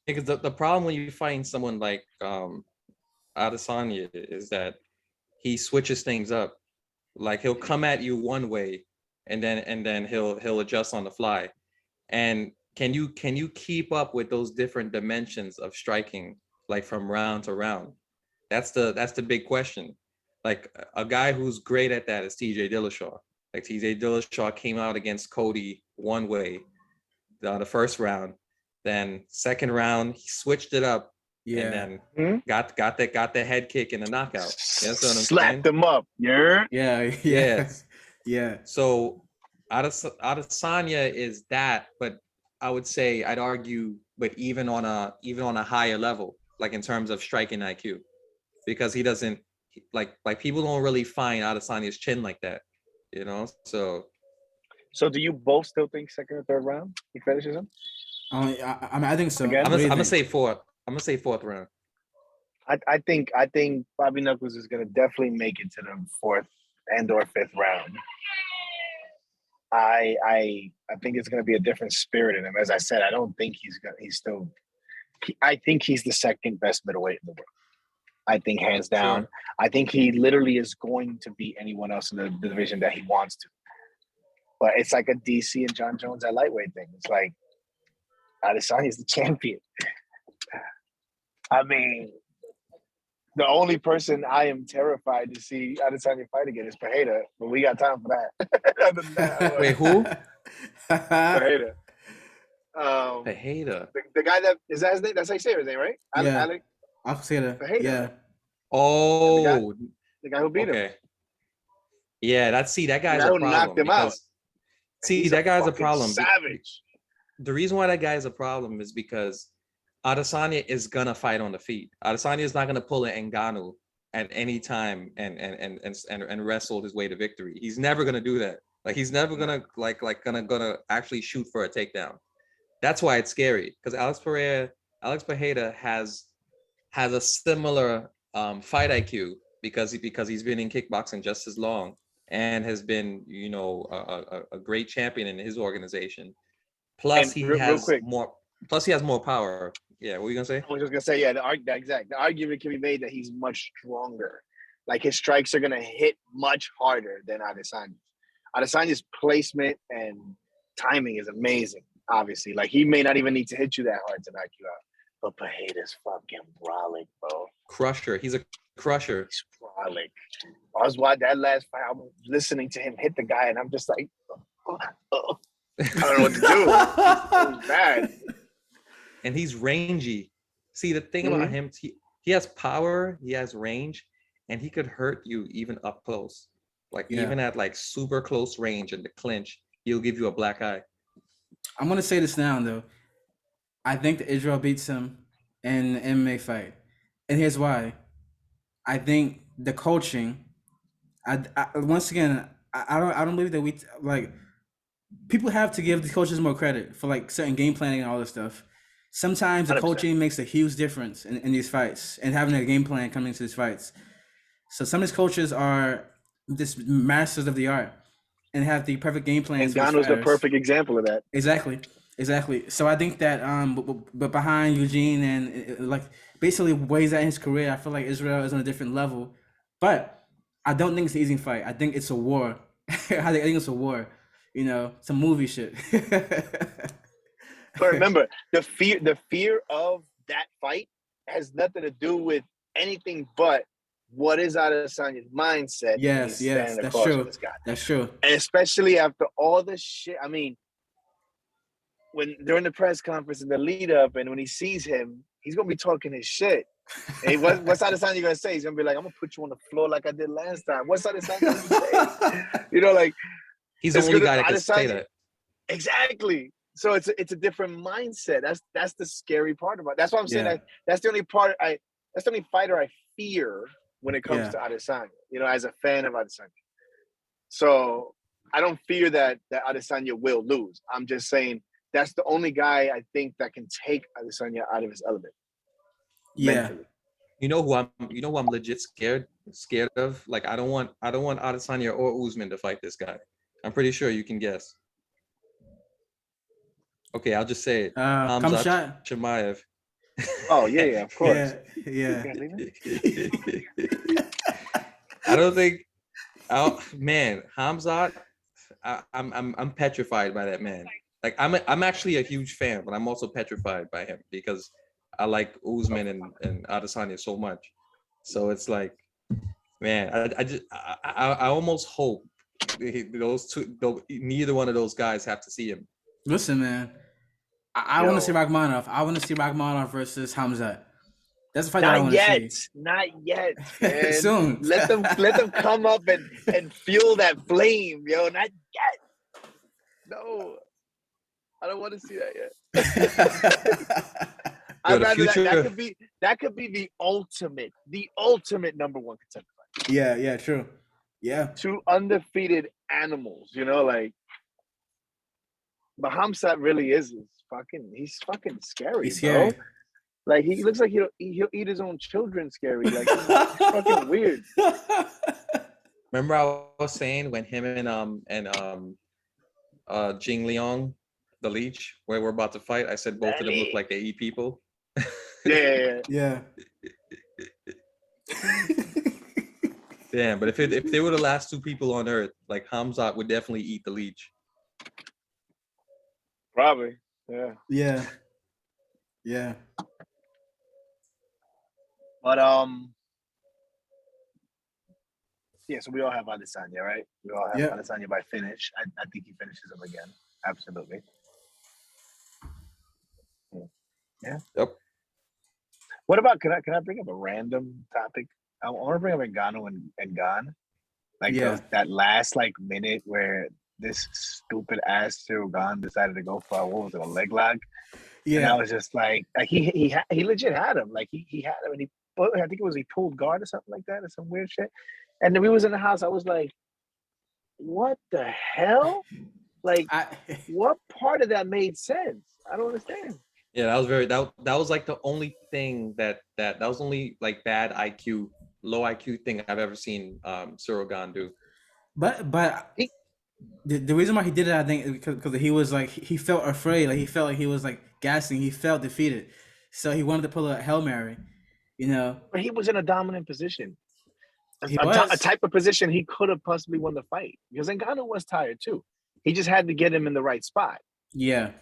Because the problem when you find someone like Adesanya is that he switches things up. Like he'll come at you one way, and then he'll adjust on the fly. And can you keep up with those different dimensions of striking, like from round to round? That's the big question. Like a guy who's great at that is TJ Dillashaw. Like TJ Dillashaw came out against Cody one way, the first round. Then second round, he switched it up, and then got the head kick and the knockout. You know what I'm Slapped him up. Yeah. So Adesanya is that, but I would say I'd argue, but even on a higher level, like in terms of striking IQ, because he doesn't like people don't really find Adesanya's chin like that, you know. So do you both still think second or third round he finishes him? I think so. Again? I'm gonna say fourth. I'm gonna say fourth round. I think Bobby Knuckles is gonna definitely make it to the fourth and or fifth round. I think it's gonna be a different spirit in him. As I said, I don't think I think he's the second best middleweight in the world. I think hands down. Sure. I think he literally is going to beat anyone else in the division that he wants to. But it's like a DC and John Jones at lightweight thing. It's like Adesanya is the champion. I mean, the only person I am terrified to see Adesanya fight again is Pereira, but we got time for that. Wait, who? Pereira. Pereira. The guy that is that his name? That's how you say his name, right? Yeah. Alec. I'll say that. Pereira. Yeah. Oh, the guy who beat him. Yeah, that guy's a problem. Knocked him out. See, that guy's a problem. Savage. The reason why that guy is a problem is because Adesanya is gonna fight on the feet. Adesanya is not gonna pull an Ngannou at any time and wrestle his way to victory. He's never gonna do that. Like he's never gonna gonna actually shoot for a takedown. That's why it's scary, because Alex Pereira has a similar fight IQ because he's been in kickboxing just as long and has been, you know, a great champion in his organization. Plus, he has more power. Yeah, what were you gonna say? I was just gonna say, yeah, the argument can be made that he's much stronger. Like his strikes are gonna hit much harder than Adesanya. Adesanya's placement and timing is amazing. Obviously, like he may not even need to hit you that hard to knock you out. But Pereira's fucking brolic, bro. Crusher. He's a crusher. He's brolic. I was watching that last fight. I was listening to him hit the guy, and I'm just like, I don't know what to do. It was bad. And he's rangy. See, the thing about him, he has power, he has range, and he could hurt you even up close. Like even at like super close range in the clinch, he'll give you a black eye. I'm gonna say this now though. I think that Israel beats him in the MMA fight, and here's why. I think the coaching. I once again, I don't believe that people have to give the coaches more credit for like certain game planning and all this stuff. Sometimes the 100%. coaching makes a huge difference in these fights and having a game plan coming into these fights. So some of these coaches are just masters of the art and have the perfect game plans. And Ngannou's the perfect example of that. Exactly. So I think that but behind Eugene and like basically where he's at in his career, I feel like Israel is on a different level. But I don't think it's an easy fight. I think it's a war. I think it's a war. You know, some movie shit. But remember, the fear of that fight has nothing to do with anything but what is Adesanya's mindset. Yes, that's true. This guy. That's true. And especially after all this shit. I mean, when during the press conference and the lead up, and when he sees him, he's gonna be talking his shit. And what's Adesanya gonna say? He's gonna be like, "I'm gonna put you on the floor like I did last time." What's Adesanya gonna say? You know, like he's the only guy that can say that. Exactly. So it's a different mindset. That's the scary part about it. That's why I'm saying that's the only fighter I fear when it comes to Adesanya, you know, as a fan of Adesanya. So I don't fear that Adesanya will lose. I'm just saying that's the only guy I think that can take Adesanya out of his element. Yeah. Mentally. You know who I'm legit scared of? Like I don't want Adesanya or Usman to fight this guy. I'm pretty sure you can guess. Okay, I'll just say it. Khamzat Chimaev. Oh yeah, of course. Yeah. I don't think. Man, Khamzat. I'm petrified by that man. Like I'm actually a huge fan, but I'm also petrified by him because I like Usman and Adesanya so much. So it's like, man, I almost hope those two, neither one of those guys have to see him. Listen, man, I want to see Rakhmonov. I want to see Rakhmonov versus Khamzat. That's the fight that I want to see. Not yet, man. Soon. Let them come up and fuel that flame, yo. Not yet. No, I don't want to see that yet. I'd rather that could be the ultimate number one contender fight. Yeah, true. Yeah. Two undefeated animals, you know, like but Khamzat really is he's fucking scary. He's scary. Bro. Like he looks like he'll eat his own children scary. Like he's fucking weird. Remember I was saying when him and Jing Liang, the leech, where we're about to fight, I said both of them look like they eat people. Yeah. Damn, but if they were the last two people on Earth, like Khamzat would definitely eat the leech. Probably. Yeah. But so we all have Adesanya, right? We all have Adesanya by finish. I think he finishes him again. Absolutely. Yeah. Yep. What about can I bring up a random topic? I want to bring up Ngannou and Gane. Like that last minute where this stupid ass Cyril Gane decided to go for a leg lock. Yeah. And I was just like he legit had him. Like he had him and I think he pulled guard or something like that or some weird shit. And then we was in the house. I was like, what the hell? Like what part of that made sense? I don't understand. Yeah, that was like the only thing that was only like bad IQ, low IQ thing I've ever seen Cyril Gane do. But the reason why he did it, I think, because he was like he felt afraid, like he felt like he was like gassing, he felt defeated, so he wanted to pull a Hail Mary, you know. But he was in a dominant position, a type of position he could have possibly won the fight because Ngannou was tired too. He just had to get him in the right spot. Yeah.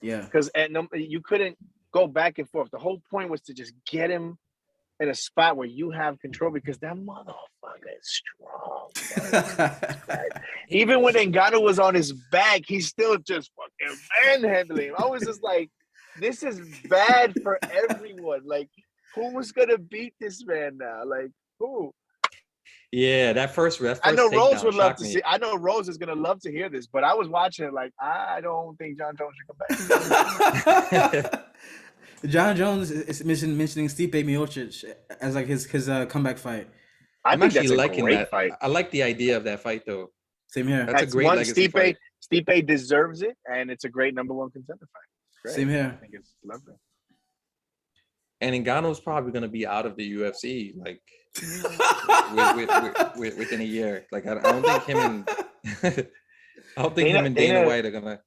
Because you couldn't go back and forth. The whole point was to just get him in a spot where you have control because that motherfucker is strong. Even when Ngannou was on his back, he's still just fucking manhandling him. I was just like, this is bad for everyone. Like, who's gonna beat this man now? Like, who? Yeah, that first ref. I know Rose would love to see. I know Rose is gonna love to hear this, but I was watching it like I don't think John Jones should come back. John Jones is mentioning Stipe Miocic as like his comeback fight. I'm actually liking that fight. I like the idea of that fight though. Same here. That's a great legacy fight. Stipe deserves it, and it's a great number one contender fight. Great. Same here. I think it's lovely. And Ngannou's probably gonna be out of the UFC like within a year. Like I don't think him and Dana White are gonna.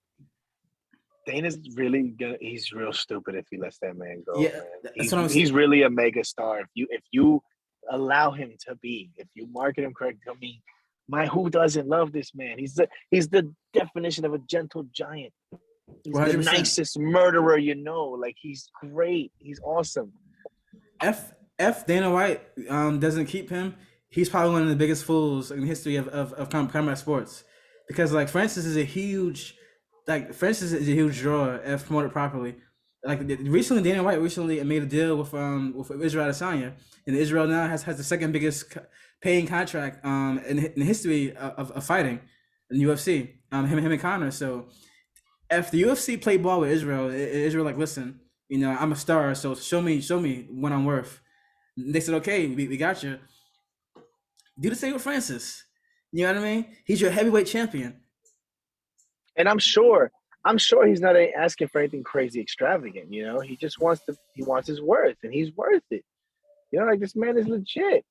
Dana's really gonna. He's real stupid if he lets that man go. Yeah, man. He's really a mega star. If you allow him to be, if you market him correctly, I mean, who doesn't love this man? He's the definition of a gentle giant. He's 100%. The nicest murderer you know. Like he's great. He's awesome. If Dana White doesn't keep him, he's probably one of the biggest fools in the history of combat sports. Because like Francis is a huge draw if promoted properly. Like recently, Dana White made a deal with Israel Adesanya, and Israel now has the second biggest paying contract in the history of fighting in the UFC. Him and Conor. So if the UFC played ball with Israel like, listen, you know, I'm a star, so show me what I'm worth. And they said, okay, we got you. Do the same with Francis. You know what I mean? He's your heavyweight champion. And I'm sure he's not asking for anything crazy extravagant, you know. He just wants his worth, and he's worth it. You know, like this man is legit.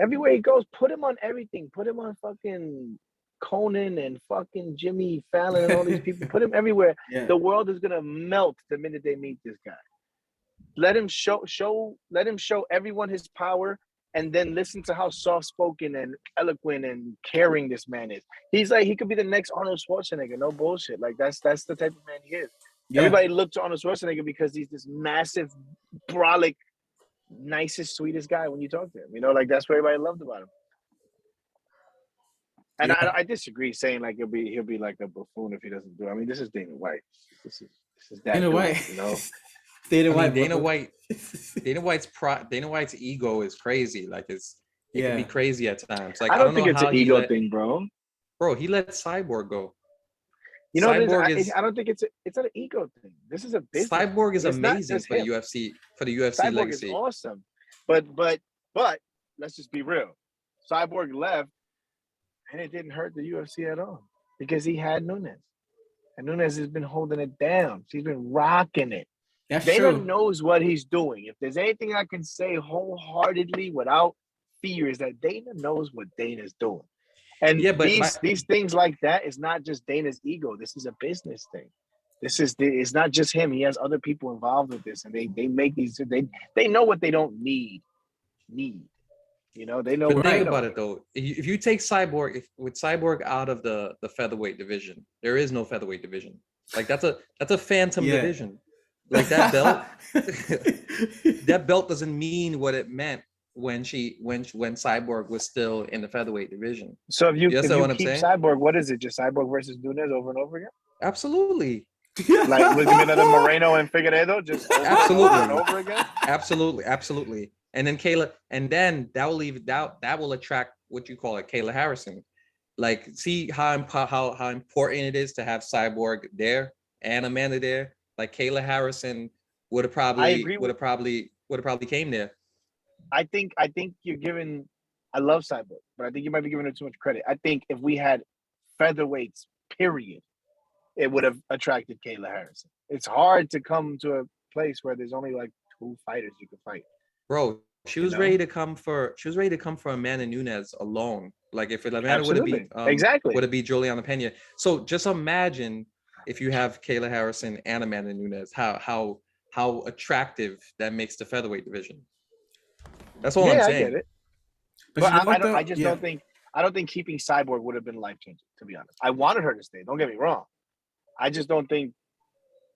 Everywhere he goes, put him on everything. Put him on fucking Conan and fucking Jimmy Fallon and all these people. Put him everywhere. Yeah. The world is gonna melt the minute they meet this guy. Let him show everyone his power, and then listen to how soft-spoken and eloquent and caring this man is. He's like, he could be the next Arnold Schwarzenegger, no bullshit. Like that's the type of man he is. Yeah. Everybody looked to Arnold Schwarzenegger because he's this massive, brolic, nicest, sweetest guy when you talk to him. You know, like that's what everybody loved about him. And yeah. I disagree saying like he'll be like a buffoon if he doesn't do it. I mean, this is Dana White. This is that Dana White, you know. Dana White's ego is crazy. Like it can be crazy at times. Like I don't think it's an ego thing, bro. Bro, he let Cyborg go. You know, I don't think it's not an ego thing. This is a business. Cyborg is amazing for the UFC. For the UFC Cyborg legacy, is awesome. But let's just be real. Cyborg left, and it didn't hurt the UFC at all because he had Nunes, and Nunes has been holding it down. He's been rocking it. That's Dana true. knows what he's doing. If there's anything I can say wholeheartedly without fear, is that Dana knows what Dana's doing. And these things like that is not just Dana's ego. This is a business thing. It's not just him. He has other people involved with this, and they make these. They know what they don't need. You know, they know. But think about it though. If you take Cyborg, with Cyborg out of the featherweight division, there is no featherweight division. Like that's a phantom division. Like that belt, that belt doesn't mean what it meant when Cyborg was still in the featherweight division. So if you keep Cyborg, what is it? Just Cyborg versus Nunes over and over again? Absolutely. Like was it another Moreno and Figueiredo just over and over again? Absolutely. And then Kyla, and then that will attract what you call Kyla Harrison. Like, see how important it is to have Cyborg there and Amanda there. Like Kyla Harrison would have probably came there. I think you're giving. I love Cyborg, but I think you might be giving her too much credit. I think if we had featherweights, period, it would have attracted Kyla Harrison. It's hard to come to a place where there's only like 2 fighters you can fight. Bro, she was ready to come for Amanda Nunes alone. Like if Amanda would it be Juliana Pena. So just imagine if you have Kyla Harrison and Amanda Nunes, how attractive that makes the featherweight division. That's all I'm saying. I get it. But I don't think keeping Cyborg would have been life changing, to be honest. I wanted her to stay. Don't get me wrong. I just don't think.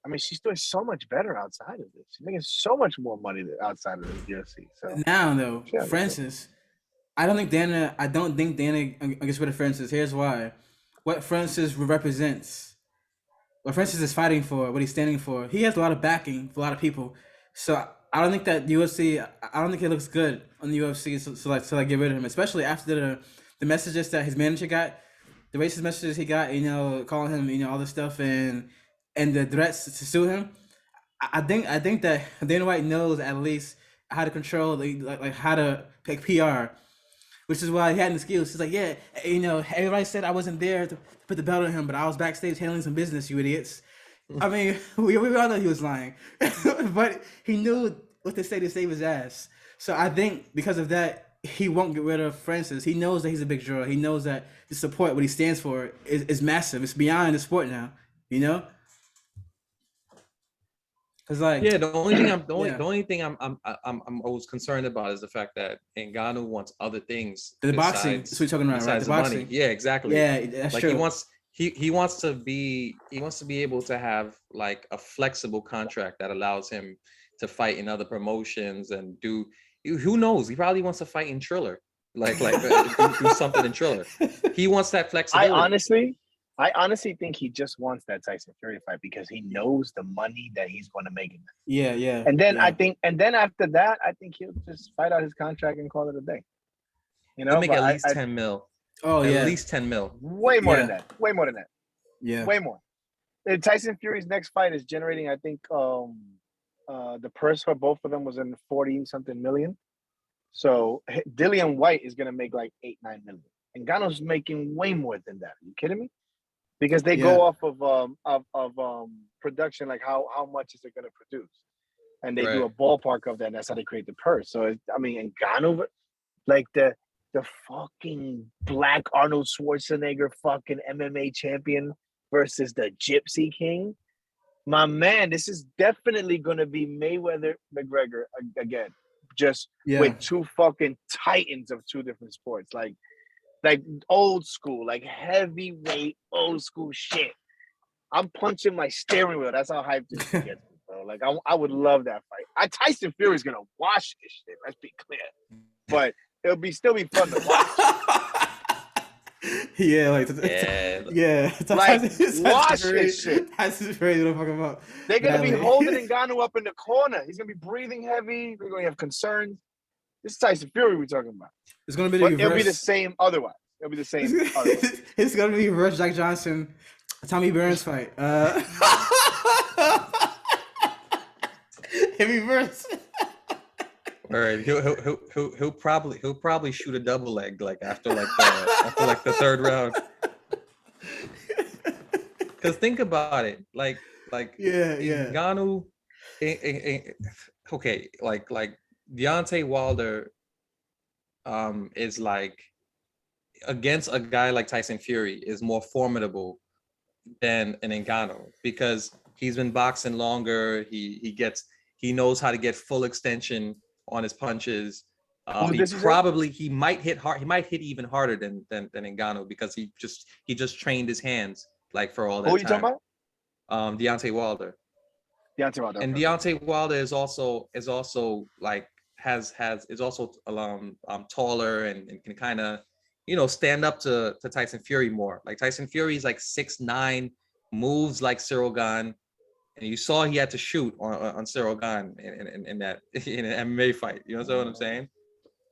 I mean, she's doing so much better outside of this. She's making so much more money outside of the UFC. So now, though, Francis, I don't think Dana gets rid of Francis. Here's why: what Francis represents, what Francis is fighting for, what he's standing for. He has a lot of backing for a lot of people. So I don't think that UFC. I don't think it looks good on the UFC. So get rid of him, especially after the messages that his manager got, the racist messages he got. You know, calling him, all this stuff and the threats to sue him. I think that Dana White knows at least how to control, how to pick PR. which is why he had an excuse. He's like, yeah, everybody said I wasn't there to put the belt on him, but I was backstage handling some business, you idiots. I mean, we all know he was lying, but he knew what to say to save his ass. So I think because of that, he won't get rid of Francis. He knows that he's a big draw. He knows that the support, what he stands for, is massive. It's beyond the sport now, Cause the only thing I'm always concerned about is the fact that Ngannou wants other things. The boxing. That's what you're talking about, right? The boxing. Money. Yeah, exactly. Yeah, that's like true. He wants to be able to have like a flexible contract that allows him to fight in other promotions and do. Who knows? He probably wants to fight in Triller, like do something in Triller. He wants that flexibility. I honestly think he just wants that Tyson Fury fight because he knows the money that he's going to make in that. Yeah. And then after that, I think he'll just fight out his contract and call it a day. He'll make at least 10 mil. Oh yeah, at least 10 mil. Way more than that. Way more than that. Yeah, way more. And Tyson Fury's next fight is generating, I think, the purse for both of them was in 40-something million. So Dillian White is going to make like 8-9 million. And Ngannou's making way more than that. Are you kidding me? Because they go off of production, like how much is it going to produce, and they do a ballpark of that. And that's how they create the purse. So Ngannou, like the fucking black Arnold Schwarzenegger fucking MMA champion versus the Gypsy King. My man, this is definitely going to be Mayweather McGregor again, just with two fucking titans of two different sports, like old school, like heavyweight old school shit. I'm punching my steering wheel. That's how hyped this gets me, bro. Like I would love that fight. Tyson Fury's gonna wash this shit. Let's be clear, but it'll still be fun to watch. Like wash this shit. That's crazy what I'm talking about. They're gonna be holding Ngannou up in the corner. He's gonna be breathing heavy. We're gonna have concerns. This is Tyson Fury we're talking about. It's gonna be the reverse. It'll be the same otherwise. It'll be the same otherwise. It's gonna be reverse Jack Johnson, Tommy Burns fight. In reverse. All right, he'll probably shoot a double leg like after the third round. Because think about it, like Ngannou, okay, like Deontay Wilder, is like against a guy like Tyson Fury is more formidable than an Ngannou because he's been boxing longer. He knows how to get full extension on his punches. He might hit hard. He might hit even harder than Ngannou because he just trained his hands like for all that time. Who are you talking about? Deontay Wilder. And Deontay Wilder is also like is also taller and can kind of stand up to Tyson Fury more. Like Tyson Fury is like 6'9", moves like Cyril Gane. And you saw he had to shoot on Cyril Gane in an MMA fight. You know what I'm saying?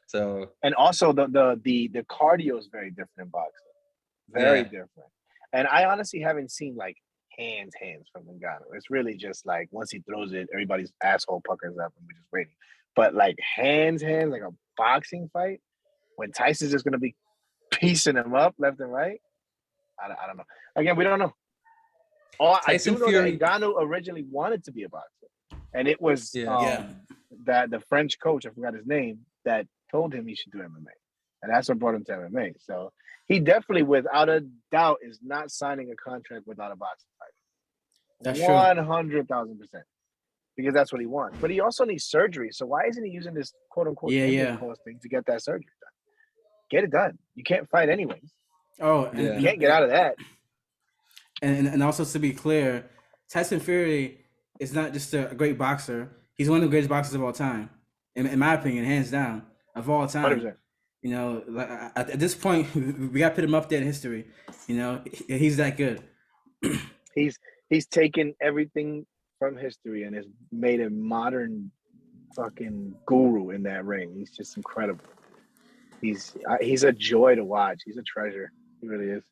So and also the cardio is very different in boxing, very different. And I honestly haven't seen like hands from Ngannou. It's really just like once he throws it, everybody's asshole puckers up and we're just waiting. But like hands, like a boxing fight, when Tyson's just gonna be piecing him up left and right. I don't know. Again, we don't know. I do know that Ngannou originally wanted to be a boxer, and it was that the French coach, I forgot his name, that told him he should do MMA, and that's what brought him to MMA. So he definitely, without a doubt, is not signing a contract without a boxing fight. That's 100,000%, because that's what he wants. But he also needs surgery. So why isn't he using this quote unquote thing to get that surgery done? Get it done. You can't fight anyways. Oh, you can't get out of that. And also to be clear, Tyson Fury is not just a great boxer. He's one of the greatest boxers of all time, in my opinion, hands down, of all time. 100%. Like at this point, we got to put him up there in history. He's that good. He's taken everything from history and has made a modern fucking guru in that ring. He's just incredible. He's a joy to watch. He's a treasure. He really is.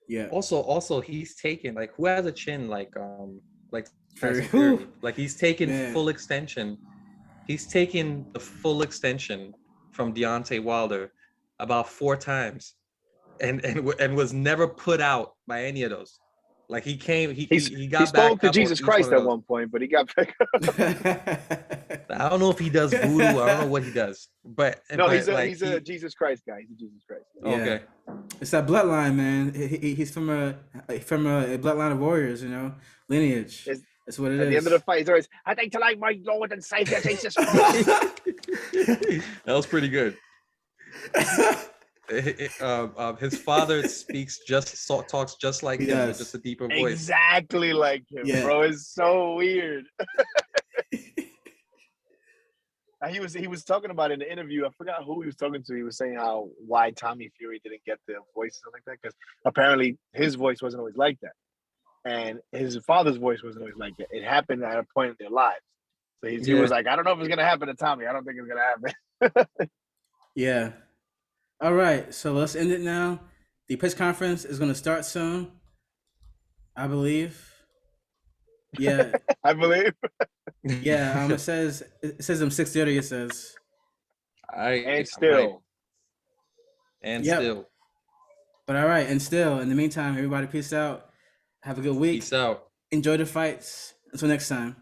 Yeah. Also, he's taken like who has a chin like Fury. Like he's taken full extension. He's taken the full extension from Deontay Wilder about 4 times, and was never put out by any of those. Like he came, he got he spoke back to up Jesus on each Christ one of at those. one point, but he got back up. I don't know if he does voodoo. I don't know what he does, but No, he's like, a Jesus Christ guy. He's a Jesus Christ guy. Yeah. Okay. It's that bloodline, man. He's from a bloodline of warriors, you know, lineage. That's what it is. At the end of the fight, he's always, "I'd like to like my Lord and Savior Jesus Christ." That was pretty good. His father talks just like him, with just a deeper voice. Exactly like him, bro. It's so weird. He was talking about in the interview. I forgot who he was talking to. He was saying why Tommy Fury didn't get the voice or something like that, because apparently his voice wasn't always like that, and his father's voice wasn't always like that. It happened at a point in their lives. So he was like, I don't know if it's gonna happen to Tommy. I don't think it's gonna happen. Yeah. All right, so let's end it now. The press conference is going to start soon, I believe. Yeah. I believe. Yeah, it says 6:30. It says. Still. But all right, and still, in the meantime, everybody, peace out. Have a good week. Peace out. Enjoy the fights. Until next time.